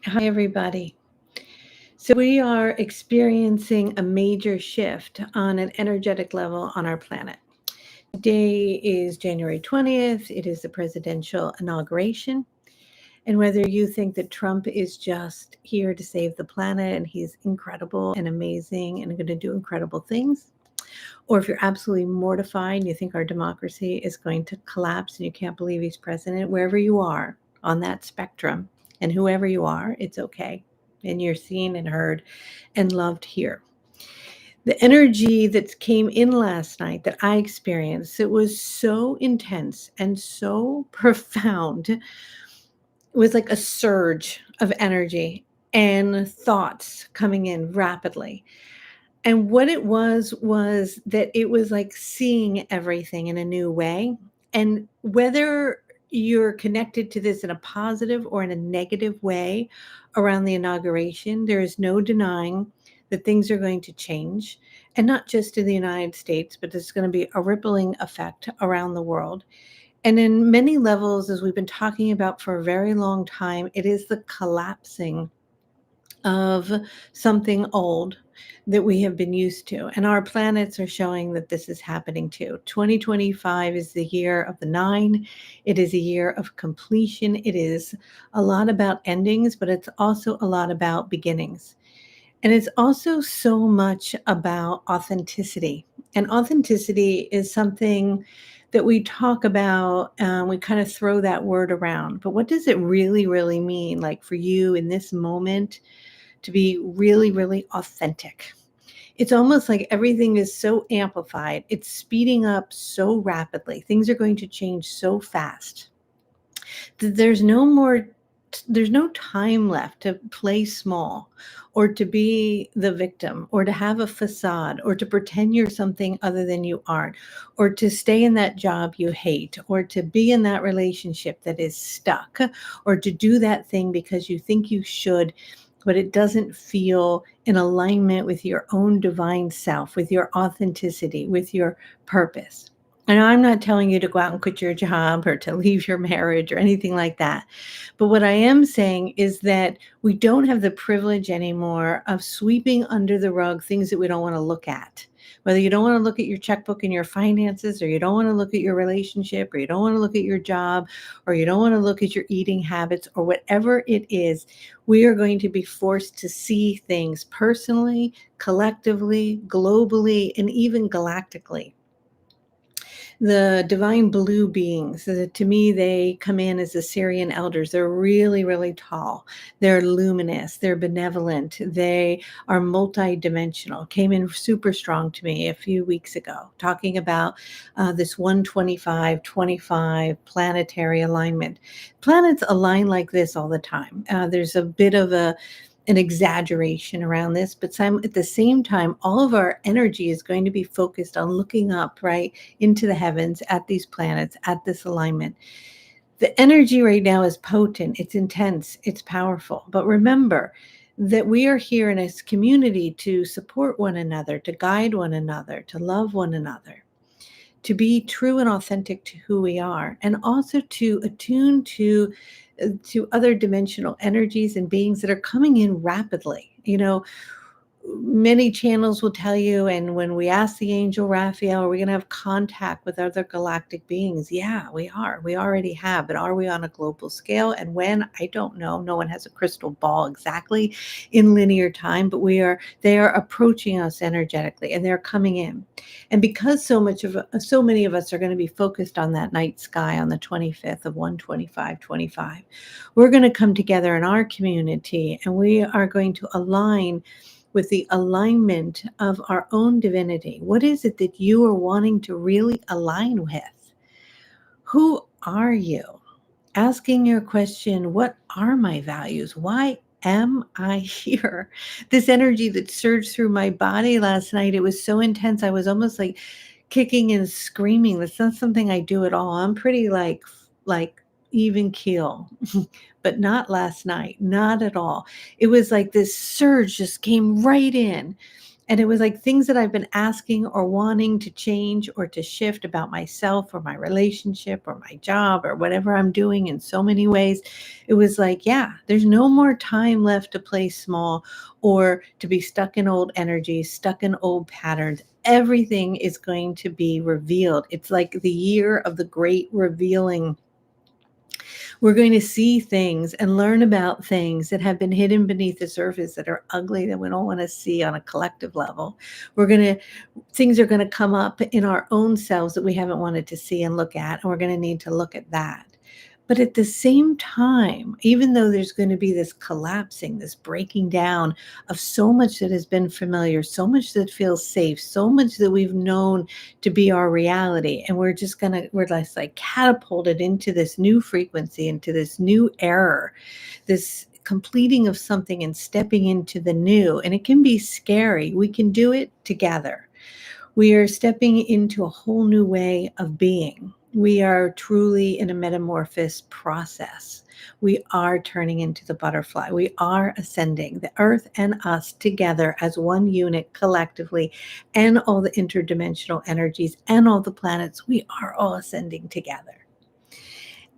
Hi, everybody. So, we are experiencing a major shift on an energetic level on our planet. Today is January 20th. It is the presidential inauguration. And whether you think that Trump is just here to save the planet and he's incredible and amazing and going to do incredible things, or if you're absolutely mortified and you think our democracy is going to collapse and you can't believe he's president, wherever you are on that spectrum, and whoever you are, it's okay. And you're seen and heard and loved here. The energy that came in last night that I experienced, it was so intense and so profound. It was like a surge of energy and thoughts coming in rapidly. And what it was that it was like seeing everything in a new way. And whether you're connected to this in a positive or in a negative way around the inauguration, there is no denying that things are going to change. And not just in the United States, but there's going to be a rippling effect around the world. And in many levels, as we've been talking about for a very long time, it is the collapsing of something old that we have been used to. And our planets are showing that this is happening too. 2025 is the year of the nine. It is a year of completion. It is a lot about endings, but it's also a lot about beginnings. And it's also so much about authenticity. And authenticity is something that we talk about, we kind of throw that word around. But what does it really, really mean, like for you in this moment, to be really, really authentic? It's almost like everything is so amplified. It's speeding up so rapidly. Things are going to change so fast that there's no time left to play small or to be the victim or to have a facade or to pretend you're something other than you aren't, or to stay in that job you hate, or to be in that relationship that is stuck, or to do that thing because you think you should, but it doesn't feel in alignment with your own divine self, with your authenticity, with your purpose. And I'm not telling you to go out and quit your job or to leave your marriage or anything like that. But what I am saying is that we don't have the privilege anymore of sweeping under the rug things that we don't want to look at. Whether you don't want to look at your checkbook and your finances, or you don't want to look at your relationship, or you don't want to look at your job, or you don't want to look at your eating habits, or whatever it is, we are going to be forced to see things personally, collectively, globally, and even galactically. The divine blue beings, to me, they come in as the Syrian elders. They're really, really tall. They're luminous. They're benevolent. They are multidimensional. Came in super strong to me a few weeks ago, talking about this 125-25 planetary alignment. Planets align like this all the time. There's a bit of an exaggeration around this, but at the same time, all of our energy is going to be focused on looking up, right, into the heavens at these planets, at this alignment. The energy right now is potent, it's intense, it's powerful. But remember that we are here in a community to support one another, to guide one another, to love one another, to be true and authentic to who we are, and also to attune to other dimensional energies and beings that are coming in rapidly. Many channels will tell you, and when we ask the angel Raphael, are we going to have contact with other galactic beings? Yeah, we are. We already have, but are we on a global scale? And when? I don't know. No one has a crystal ball exactly in linear time, but they are approaching us energetically, and they're coming in. And because so many of us are going to be focused on that night sky on the 25th of 125-25, we're going to come together in our community, and we are going to align with the alignment of our own divinity. What is it that you are wanting to really align with? Who are you? Asking your question, what are my values? Why am I here? This energy that surged through my body last night, it was so intense. I was almost like kicking and screaming. That's not something I do at all. I'm pretty like even keel, but not last night, not at all. It was like this surge just came right in. And it was like things that I've been asking or wanting to change or to shift about myself or my relationship or my job or whatever I'm doing in so many ways. It was like, yeah, there's no more time left to play small or to be stuck in old energies, stuck in old patterns. Everything is going to be revealed. It's like the year of the great revealing. We're going to see things and learn about things that have been hidden beneath the surface that are ugly that we don't want to see on a collective level. Things are going to come up in our own selves that we haven't wanted to see and look at, and we're going to need to look at that. But at the same time, even though there's going to be this collapsing, this breaking down of so much that has been familiar, so much that feels safe, so much that we've known to be our reality, and we're just like catapulted into this new frequency, into this new era, this completing of something and stepping into the new. And it can be scary. We can do it together. We are stepping into a whole new way of being. We are truly in a metamorphosis process. We are turning into the butterfly. We are ascending, the earth and us together as one unit collectively, and all the interdimensional energies and all the planets. We are all ascending together.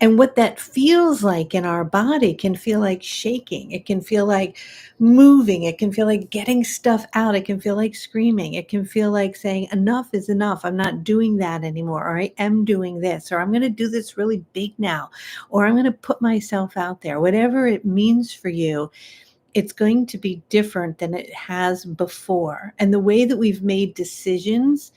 And what that feels like in our body can feel like shaking. It can feel like moving. It can feel like getting stuff out. It can feel like screaming. It can feel like saying, enough is enough. I'm not doing that anymore. Or I am doing this. Or I'm going to do this really big now. Or I'm going to put myself out there. Whatever it means for you, it's going to be different than it has before. And the way that we've made decisions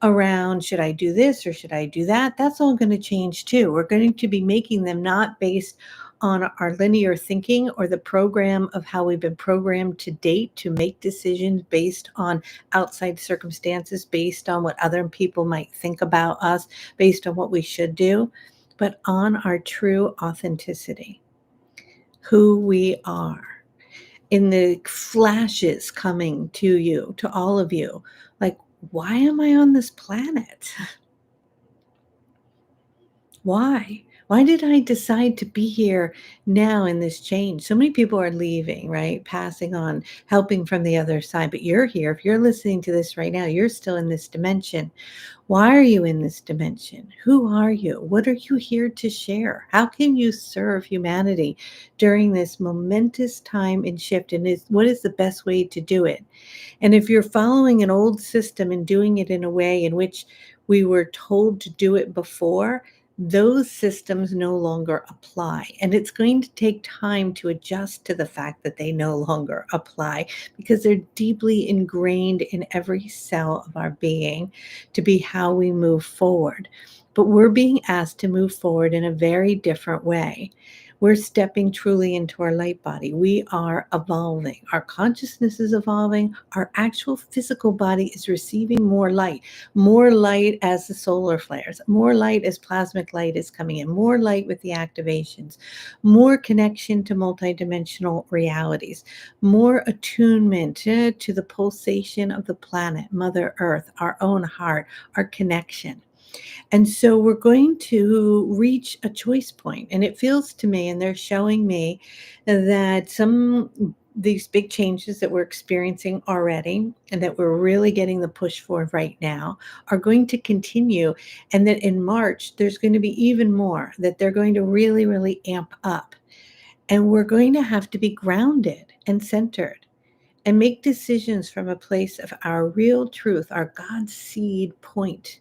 around, should I do this or should I do that? That's all going to change too. We're going to be making them not based on our linear thinking or the program of how we've been programmed to date to make decisions based on outside circumstances, based on what other people might think about us, based on what we should do, but on our true authenticity, who we are. In the flashes coming to you, to all of you, like, why am I on this planet? Why? Why did I decide to be here now in this change? So many people are leaving, right? Passing on, helping from the other side, but you're here. If you're listening to this right now, you're still in this dimension. Why are you in this dimension? Who are you? What are you here to share? How can you serve humanity during this momentous time and shift? And what is the best way to do it? And if you're following an old system and doing it in a way in which we were told to do it before, those systems no longer apply. And it's going to take time to adjust to the fact that they no longer apply because they're deeply ingrained in every cell of our being to be how we move forward. But we're being asked to move forward in a very different way. We're stepping truly into our light body. We are evolving. Our consciousness is evolving. Our actual physical body is receiving more light as the solar flares, more light as plasmic light is coming in, more light with the activations, more connection to multidimensional realities, more attunement to the pulsation of the planet, Mother Earth, our own heart, our connection. And so we're going to reach a choice point. And it feels to me, and they're showing me that these big changes that we're experiencing already and that we're really getting the push for right now are going to continue. And that in March, there's going to be even more, that they're going to really, really amp up. And we're going to have to be grounded and centered and make decisions from a place of our real truth, our God seed point,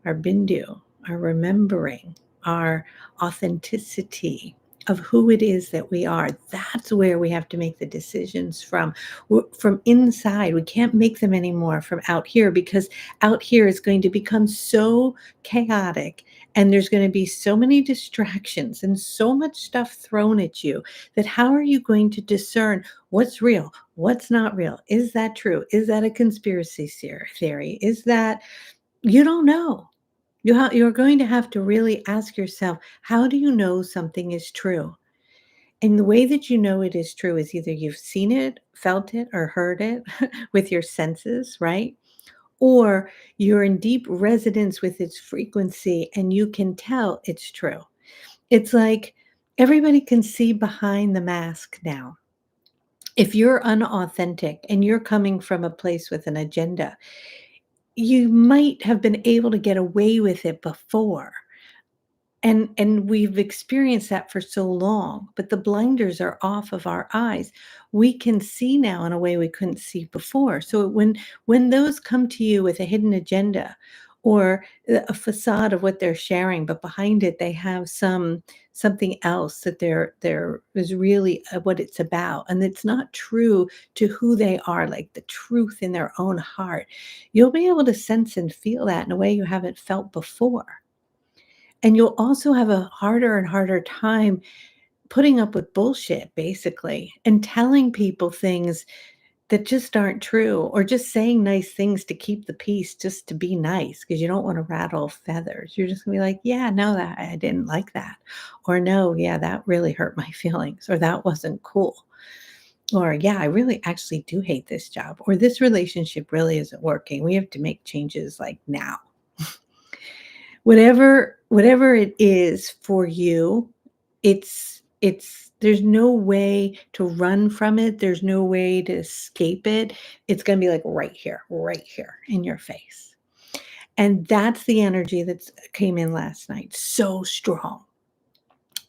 our bindu, our remembering, our authenticity of who it is that we are. That's where we have to make the decisions from inside. We can't make them anymore from out here because out here is going to become so chaotic and there's going to be so many distractions and so much stuff thrown at you that how are you going to discern what's real, what's not real? Is that true? Is that a conspiracy theory? Is that, you don't know. You're going to have to really ask yourself, how do you know something is true? And the way that you know it is true is either you've seen it, felt it, or heard it with your senses, right? Or you're in deep resonance with its frequency and you can tell it's true. It's like everybody can see behind the mask now. If you're unauthentic and you're coming from a place with an agenda, you might have been able to get away with it before. And we've experienced that for so long, but the blinders are off of our eyes. We can see now in a way we couldn't see before. So when those come to you with a hidden agenda or a facade of what they're sharing, but behind it they have something else that there is really what it's about, and it's not true to who they are, like the truth in their own heart. You'll be able to sense and feel that in a way you haven't felt before. And you'll also have a harder and harder time putting up with bullshit, basically, and telling people things that just aren't true, or just saying nice things to keep the peace, just to be nice, because you don't want to rattle feathers. You're just gonna be like, yeah, no, that I didn't like that. Or no, yeah, that really hurt my feelings, or that wasn't cool. Or yeah, I really actually do hate this job, or this relationship really isn't working. We have to make changes like now. Whatever it is for you, it's there's no way to run from it. There's no way to escape it. It's going to be like right here in your face. And that's the energy that came in last night. So strong.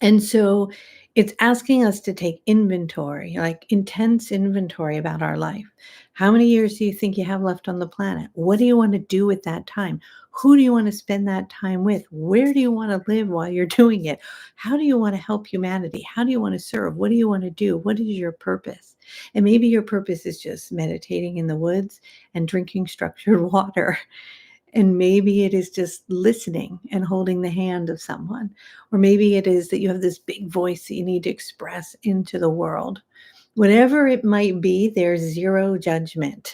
And so it's asking us to take inventory, like intense inventory about our life. How many years do you think you have left on the planet? What do you want to do with that time? Who do you want to spend that time with? Where do you want to live while you're doing it? How do you want to help humanity? How do you want to serve? What do you want to do? What is your purpose? And maybe your purpose is just meditating in the woods and drinking structured water. And maybe it is just listening and holding the hand of someone. Or maybe it is that you have this big voice that you need to express into the world. Whatever it might be, there's zero judgment.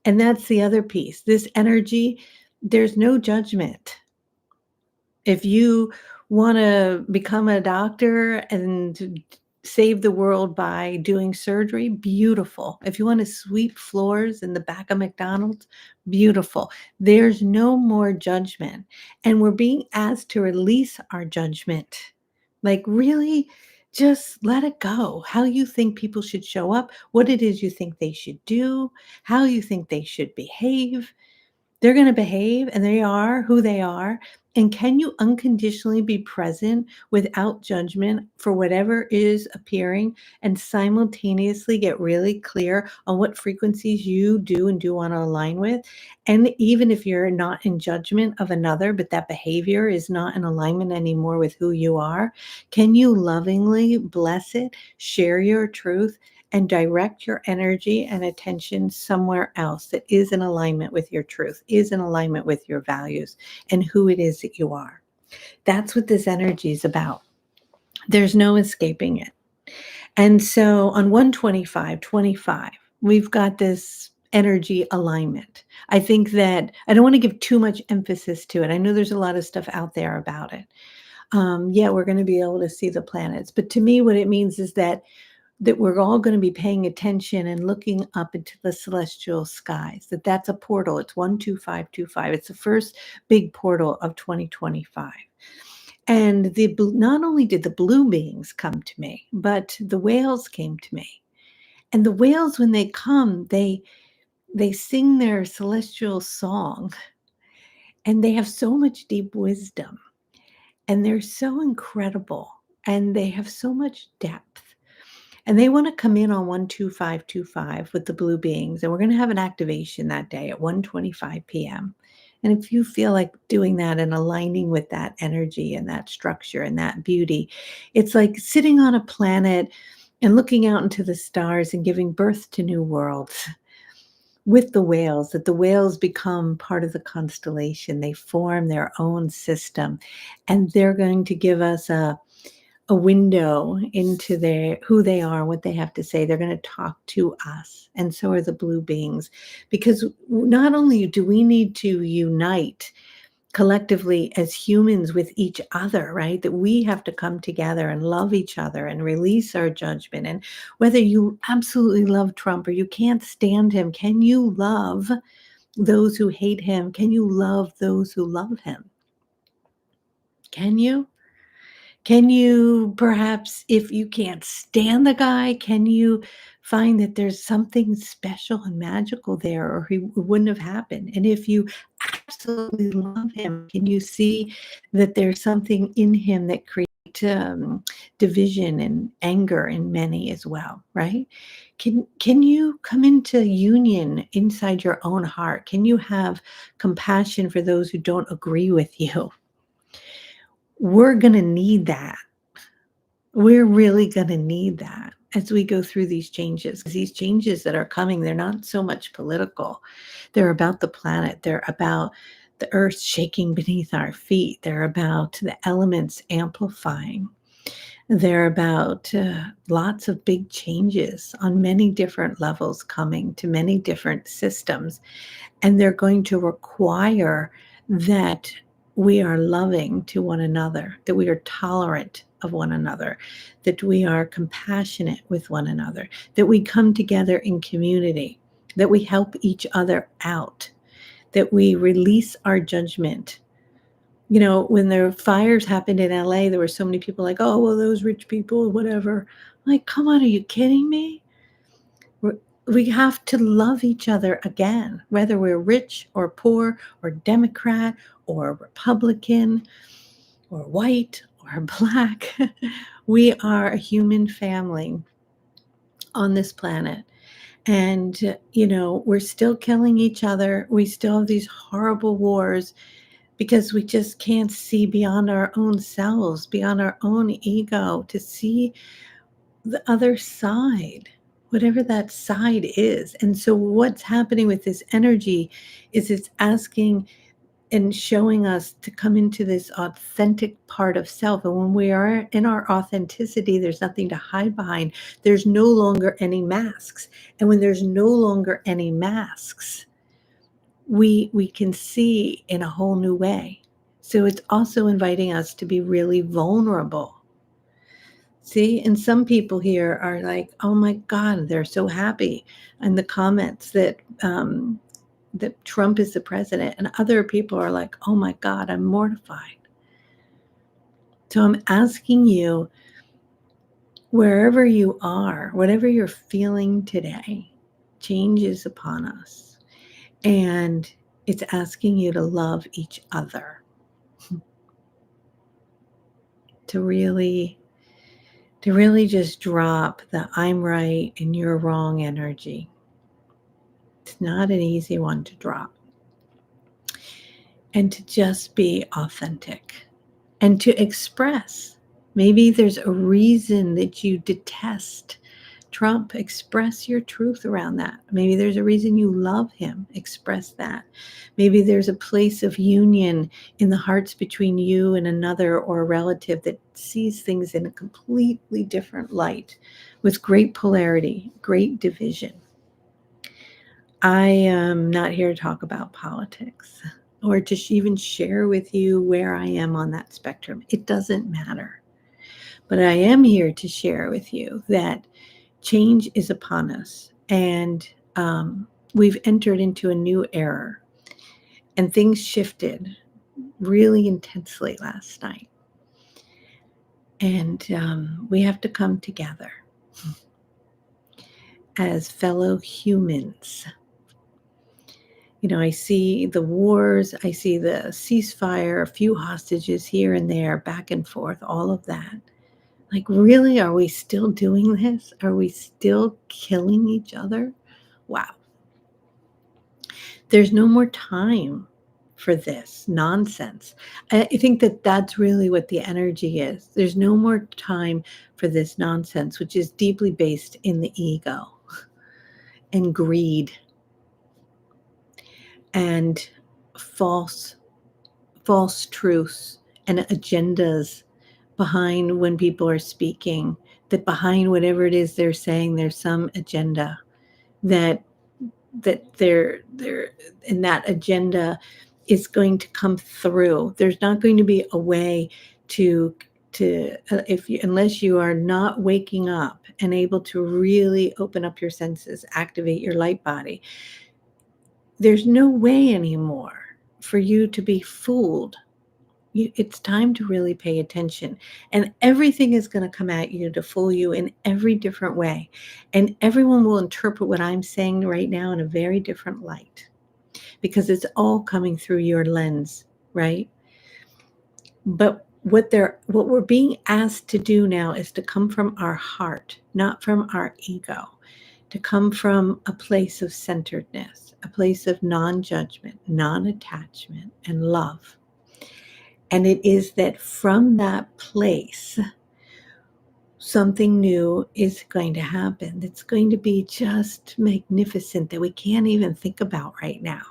And that's the other piece. This energy, there's no judgment. If you want to become a doctor and save the world by doing surgery, beautiful. If you want to sweep floors in the back of McDonald's, beautiful. There's no more judgment. And we're being asked to release our judgment. Like, really, just let it go. How you think people should show up, what it is you think they should do, how you think they should behave. They're going to behave and they are who they are. And can you unconditionally be present without judgment for whatever is appearing and simultaneously get really clear on what frequencies you do and do want to align with? And even if you're not in judgment of another, but that behavior is not in alignment anymore with who you are, can you lovingly bless it, share your truth, and direct your energy and attention somewhere else that is in alignment with your truth, is in alignment with your values and who it is that you are? That's what this energy is about. There's no escaping it. And so on 125, we've got this energy alignment. I think that I don't want to give too much emphasis to it. I know there's a lot of stuff out there about it. Yeah, we're going to be able to see the planets. But to me, what it means is that we're all going to be paying attention and looking up into the celestial skies, that's a portal. It's 12525. It's the first big portal of 2025. And not only did the blue beings come to me, but the whales came to me. And the whales, when they come, they sing their celestial song, and they have so much deep wisdom, and they're so incredible, and they have so much depth. And they want to come in on 12525 with the blue beings. And we're going to have an activation that day at 1:25 p.m. And if you feel like doing that and aligning with that energy and that structure and that beauty, it's like sitting on a planet and looking out into the stars and giving birth to new worlds with the whales, that the whales become part of the constellation. They form their own system, and they're going to give us a window into who they are, what they have to say. They're going to talk to us, and so are the blue beings, because not only do we need to unite collectively as humans with each other, right? That we have to come together and love each other and release our judgment. And whether you absolutely love Trump or you can't stand him, can you love those who hate him? Can you love those who love him? Can you? Can you perhaps, if you can't stand the guy, can you find that there's something special and magical there, or it wouldn't have happened. And if you absolutely love him, can you see that there's something in him that creates division and anger in many as well, right? Can you come into union inside your own heart? Can you have compassion for those who don't agree with you? We're going to need that. We're really going to need that as we go through these changes. These changes that are coming, they're not so much political. They're about the planet. They're about the earth shaking beneath our feet. They're about the elements amplifying. They're about lots of big changes on many different levels coming to many different systems. And they're going to require that we are loving to one another, that we are tolerant of one another, that we are compassionate with one another, that we come together in community, that we help each other out, that we release our judgment. You know, when the fires happened in LA, there were so many people like, oh, well, those rich people, whatever. I'm like, come on, are you kidding me? We have to love each other again, whether we're rich or poor or Democrat or Republican or white or black. We are a human family on this planet. And, you know, we're still killing each other. We still have these horrible wars because we just can't see beyond our own selves, beyond our own ego, to see the other side, whatever that side is. And so what's happening with this energy is it's asking and showing us to come into this authentic part of self. And when we are in our authenticity, there's nothing to hide behind. There's no longer any masks. And when there's no longer any masks, we can see in a whole new way. So it's also inviting us to be really vulnerable. See, and some people here are like, oh my God, they're so happy in the comments that that Trump is the president. And other people are like, oh my God, I'm mortified. So I'm asking you, wherever you are, whatever you're feeling today, change is upon us. And it's asking you to love each other. To really just drop the I'm right and you're wrong energy. It's not an easy one to drop. And to just be authentic and to express. Maybe there's a reason that you detest Trump. Express your truth around that. Maybe there's a reason you love him. Express that. Maybe there's a place of union in the hearts between you and another or a relative that sees things in a completely different light with great polarity, great division. I am not here to talk about politics or to even share with you where I am on that spectrum. It doesn't matter. But I am here to share with you that change is upon us, and we've entered into a new era, and things shifted really intensely last night. And we have to come together as fellow humans. You know, I see the wars, I see the ceasefire, a few hostages here and there, back and forth, all of that. Like, really, are we still doing this? Are we still killing each other? Wow. There's no more time for this nonsense. I think that that's really what the energy is. There's no more time for this nonsense, which is deeply based in the ego and greed and false truths and agendas behind when people are speaking, that behind whatever it is they're saying, there's some agenda that they're and that agenda is going to come through. There's not going to be a way to if you, unless you are not waking up and able to really open up your senses, activate your light body, there's no way anymore for you to be fooled it's time to really pay attention. And everything is going to come at you to fool you in every different way. And everyone will interpret what I'm saying right now in a very different light because it's all coming through your lens, right? But what we're being asked to do now is to come from our heart, not from our ego, to come from a place of centeredness, a place of non-judgment, non-attachment, and love. And it is that from that place, something new is going to happen. It's going to be just magnificent that we can't even think about right now.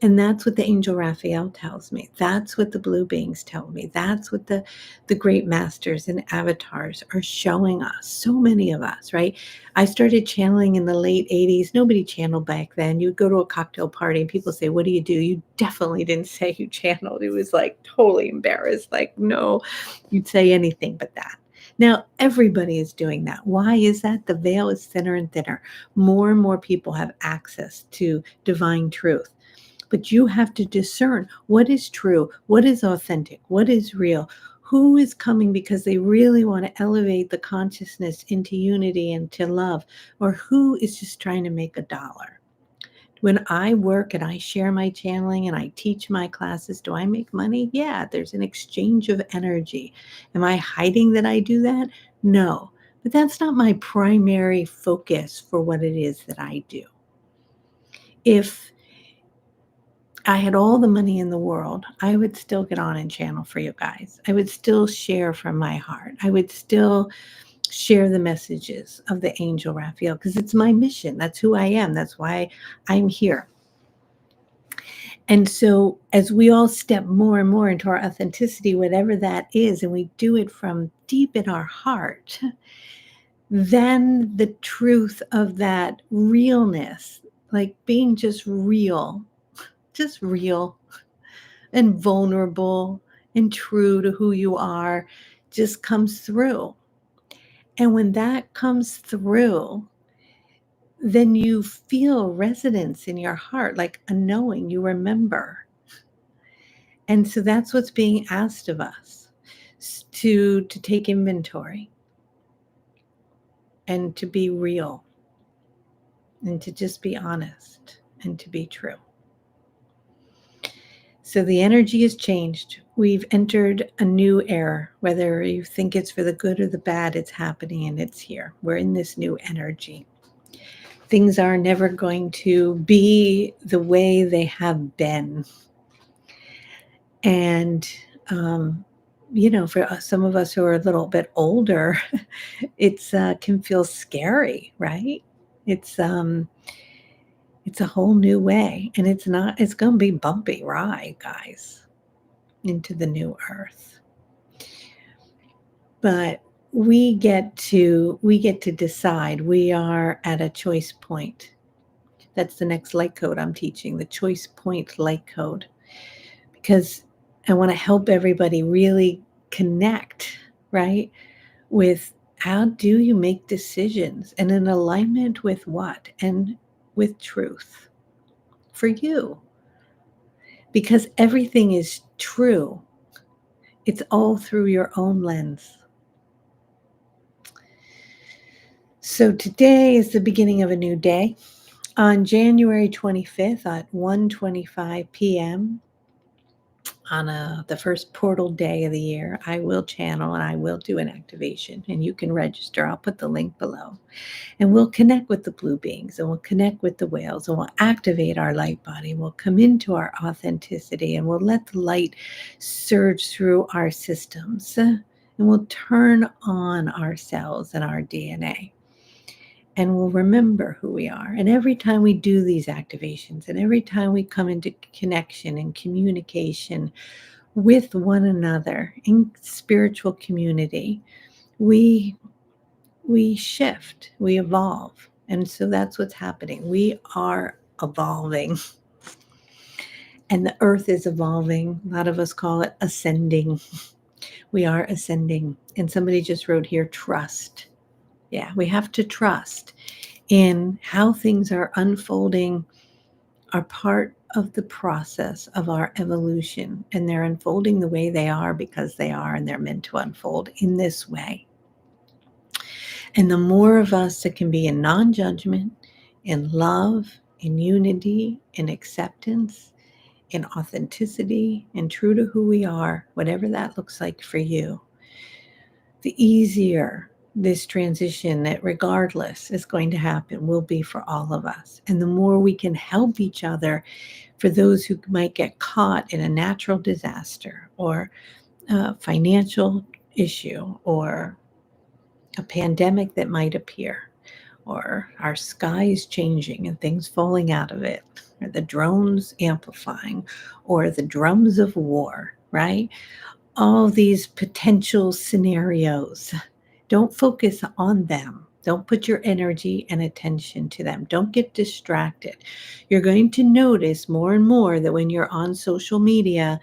And that's what the angel Raphael tells me. That's what the blue beings tell me. That's what the great masters and avatars are showing us. So many of us, right? I started channeling in the late 80s. Nobody channeled back then. You'd go to a cocktail party and people say, "What do you do?" You definitely didn't say you channeled. It was like totally embarrassed. Like, no, you'd say anything but that. Now, everybody is doing that. Why is that? The veil is thinner and thinner. More and more people have access to divine truth. But you have to discern what is true, what is authentic, what is real, who is coming because they really want to elevate the consciousness into unity and to love, or who is just trying to make a dollar. When I work and I share my channeling and I teach my classes, do I make money? Yeah, there's an exchange of energy. Am I hiding that I do that? No, but that's not my primary focus for what it is that I do. If I had all the money in the world, I would still get on and channel for you guys. I would still share from my heart. I would still share the messages of the angel Raphael because it's my mission. That's who I am. That's why I'm here. And so as we all step more and more into our authenticity, whatever that is, and we do it from deep in our heart, then the truth of that realness, like being just real and vulnerable and true to who you are, just comes through. And when that comes through, then you feel resonance in your heart, like a knowing, you remember. And so that's what's being asked of us, to take inventory and to be real and to just be honest and to be true. So the energy has changed. We've entered a new era. Whether you think it's for the good or the bad, it's happening and it's here. We're in this new energy. Things are never going to be the way they have been. And, for some of us who are a little bit older, it's can feel scary, right? It's a whole new way, and it's going to be bumpy ride, guys, into the new earth. But we get to decide. We are at a choice point. That's the next light code I'm teaching, the choice point light code, because I want to help everybody really connect, right, with how do you make decisions and in alignment with what? And with truth for you. Because everything is true. It's all through your own lens. So today is the beginning of a new day. On January 25th at 1:25 p.m., on the first portal day of the year, I will channel and I will do an activation, and you can register. I'll put the link below. And we'll connect with the blue beings, and we'll connect with the whales, and we'll activate our light body. We'll come into our authenticity, and we'll let the light surge through our systems, and we'll turn on our cells and our DNA. And we'll remember who we are. And every time we do these activations, and every time we come into connection and communication with one another in spiritual community, we shift, we evolve. And so that's what's happening. We are evolving. And the earth is evolving. A lot of us call it ascending. We are ascending. And somebody just wrote here, trust. Yeah, we have to trust in how things are unfolding, are part of the process of our evolution, and they're unfolding the way they are because they are, and they're meant to unfold in this way. And the more of us that can be in non-judgment, in love, in unity, in acceptance, in authenticity, and true to who we are, whatever that looks like for you, the easier this transition, that regardless is going to happen, will be for all of us. And the more we can help each other, for those who might get caught in a natural disaster or a financial issue or a pandemic that might appear, or our skies changing and things falling out of it, or the drones amplifying, or the drums of war, right? All these potential scenarios. Don't focus on them. Don't put your energy and attention to them. Don't get distracted. You're going to notice more and more that when you're on social media,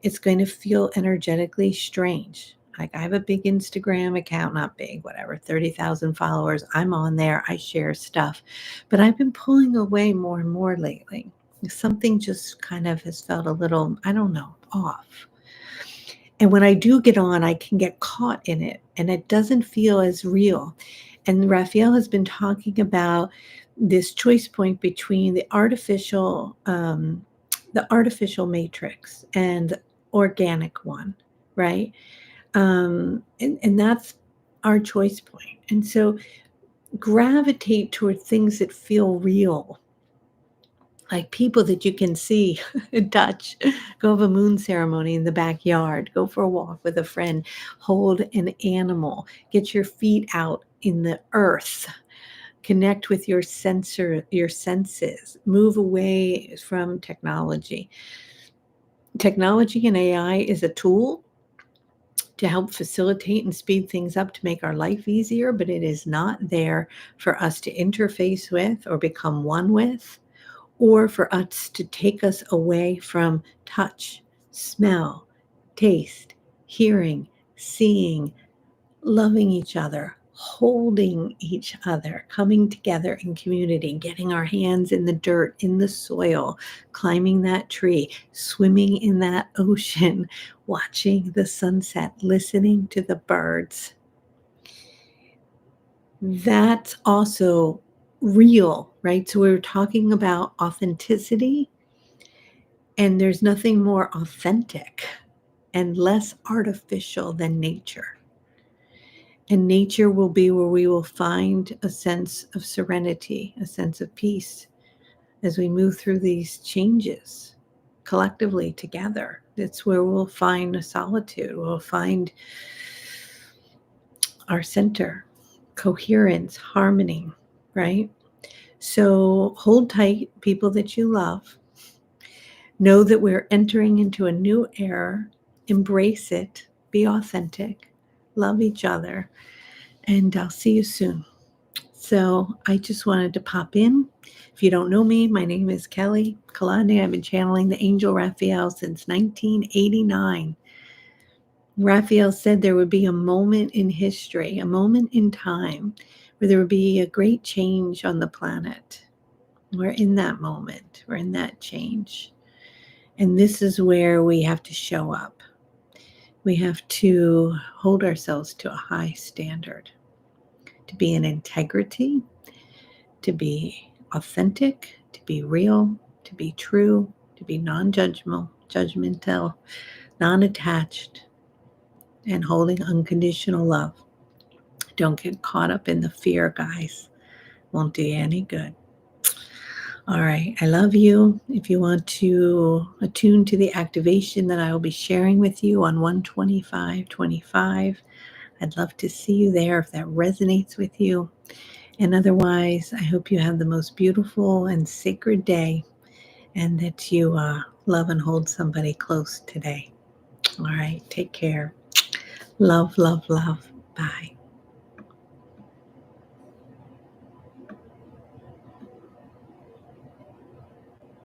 it's going to feel energetically strange. Like, I have a big Instagram account, not big, whatever, 30,000 followers. I'm on there. I share stuff. But I've been pulling away more and more lately. Something just kind of has felt a little, I don't know, off. And when I do get on, I can get caught in it, and it doesn't feel as real. And Raphael has been talking about this choice point between the artificial matrix and the organic one, right? And that's our choice point. And so gravitate toward things that feel real, like people that you can see and touch. Go to a moon ceremony in the backyard, go for a walk with a friend, hold an animal, get your feet out in the earth, connect with your senses, move away from technology. Technology and AI is a tool to help facilitate and speed things up to make our life easier, but it is not there for us to interface with or become one with, or for us to take us away from touch, smell, taste, hearing, seeing, loving each other, holding each other, coming together in community, getting our hands in the dirt, in the soil, climbing that tree, swimming in that ocean, watching the sunset, listening to the birds. That's also real, right? So we were talking about authenticity, and there's nothing more authentic and less artificial than nature. And nature will be where we will find a sense of serenity, a sense of peace as we move through these changes collectively together. It's where we'll find a solitude. We'll find our center, coherence, harmony, right? So hold tight, people that you love. Know that we're entering into a new era. Embrace it. Be authentic. Love each other. And I'll see you soon. So I just wanted to pop in. If you don't know me, my name is Kelly Kalani. I've been channeling the angel Raphael since 1989. Raphael said there would be a moment in history, a moment in time, where there would be a great change on the planet. We're in that moment. We're in that change. And this is where we have to show up. We have to hold ourselves to a high standard, to be in integrity, to be authentic, to be real, to be true, to be non-judgmental, non-attached, and holding unconditional love. Don't get caught up in the fear, guys. Won't do you any good. All right. I love you. If you want to attune to the activation that I will be sharing with you on 12525, I'd love to see you there if that resonates with you. And otherwise, I hope you have the most beautiful and sacred day, and that you love and hold somebody close today. All right. Take care. Love, love, love. Bye.